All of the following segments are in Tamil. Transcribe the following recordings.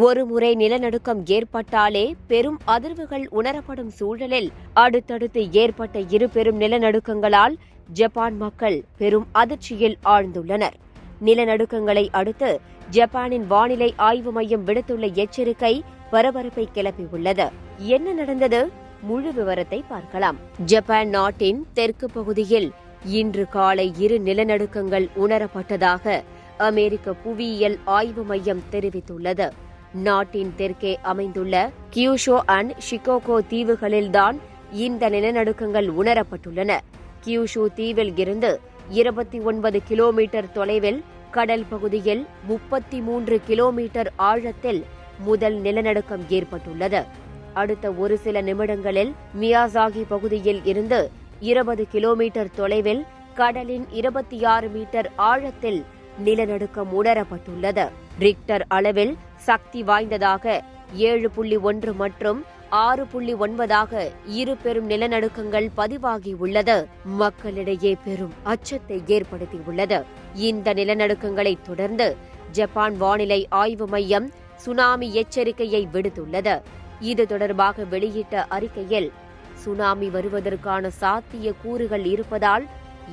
ஒருமுறை நிலநடுக்கம் ஏற்பட்டாலே பெரும் அதிர்வுகள் உணரப்படும் சூழலில் அடுத்தடுத்து ஏற்பட்ட இரு பெரும் நிலநடுக்கங்களால் ஜப்பான் மக்கள் பெரும் அதிர்ச்சியில் ஆழ்ந்துள்ளனர். நிலநடுக்கங்களை அடுத்து ஜப்பானின் வானிலை ஆய்வு மையம் விடுத்துள்ள எச்சரிக்கை பரபரப்பை கிளப்பியுள்ளது. என்ன நடந்தது? முழு விவரத்தை பார்க்கலாம். ஜப்பான் நாட்டின் தெற்கு பகுதியில் இன்று காலை இரு நிலநடுக்கங்கள் உணரப்பட்டதாக அமெரிக்க புவியியல் ஆய்வு மையம் தெரிவித்துள்ளது. நாட்டின் தெற்கே அமைந்துள்ள கியூஷோ அண்ட் ஷிகோகோ தீவுகளில்தான் இந்த நிலநடுக்கங்கள் உணரப்பட்டுள்ளன. கியூஷு தீவில் இருந்து 29 கிலோமீட்டர் தொலைவில் கடல் பகுதியில் 33 கிலோமீட்டர் ஆழத்தில் முதல் நிலநடுக்கம் ஏற்பட்டுள்ளது. அடுத்த ஒரு சில நிமிடங்களில் மியாசாகி பகுதியில் இருந்து 20 கிலோமீட்டர் தொலைவில் கடலின் 26 மீட்டர் ஆழத்தில் நிலநடுக்கம் உணரப்பட்டுள்ளது. ரிக்டர் அளவில் சக்தி வாய்ந்ததாக 7.1 மற்றும் 6.9 இரு பெரும் நிலநடுக்கங்கள் பதிவாகியுள்ளது. மக்களிடையே பெரும் அச்சத்தை ஏற்படுத்தியுள்ளது. இந்த நிலநடுக்கங்களை தொடர்ந்து ஜப்பான் வானிலை ஆய்வு மையம் சுனாமி எச்சரிக்கையை விடுத்துள்ளது. இது தொடர்பாக வெளியிட்ட அறிக்கையில் சுனாமி வருவதற்கான சாத்திய கூறுகள் இருப்பதால்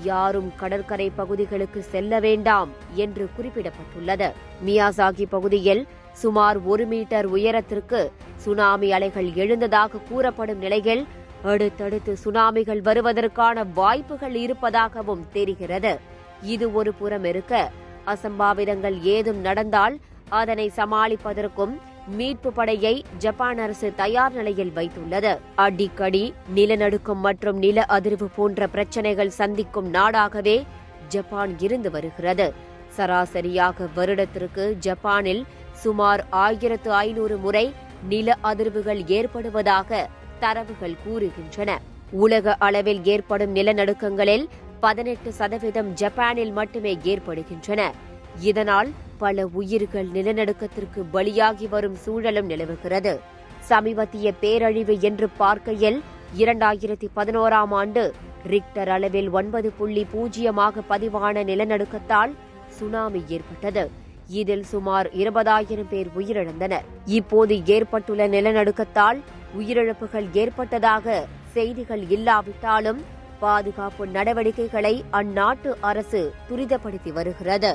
யாரும் கடற்கரை பகுதிகளுக்கு செல்ல வேண்டாம் என்று குறிப்பிடப்பட்டுள்ளது. மியாசாகி பகுதியில் சுமார் 1 மீட்டர் உயரத்திற்கு சுனாமி அலைகள் எழுந்ததாக கூறப்படும் நிலையில் அடுத்தடுத்து சுனாமிகள் வருவதற்கான வாய்ப்புகள் இருப்பதாகவும் தெரிகிறது. இது ஒரு புறம் இருக்க, அசம்பாவிதங்கள் ஏதும் நடந்தால் அதனை சமாளிப்பதற்கும் மீட்பு படையை ஜப்பான் அரசு தயார் நிலையில் வைத்துள்ளது. அடிக்கடி நிலநடுக்கம் மற்றும் நில அதிர்வு போன்ற பிரச்சனைகள் சந்திக்கும் நாடாகவே ஜப்பான் இருந்து வருகிறது. சராசரியாக வருடத்திற்கு ஜப்பானில் சுமார் 1500 முறை நில அதிர்வுகள் ஏற்படுவதாக தரவுகள் கூறுகின்றன. உலக அளவில் ஏற்படும் நிலநடுக்கங்களில் 18% ஜப்பானில் மட்டுமே ஏற்படுகின்றன. இதனால் பல உயிர்கள் நிலநடுக்கத்திற்கு பலியாகி வரும் சூழலும் நிலவுகிறது. சமீபத்திய பேரழிவு என்று பார்க்கையில் 2011ஆம் ஆண்டு ரிக்டர் அளவில் 9.0 பதிவான நிலநடுக்கத்தால் சுனாமி ஏற்பட்டது. இதில் சுமார் 20,000 பேர் உயிரிழந்தனர். இப்போது ஏற்பட்டுள்ள நிலநடுக்கத்தால் உயிரிழப்புகள் ஏற்பட்டதாக செய்திகள் இல்லாவிட்டாலும் பாதுகாப்பு நடவடிக்கைகளை அந்நாட்டு அரசு துரிதப்படுத்தி வருகிறது.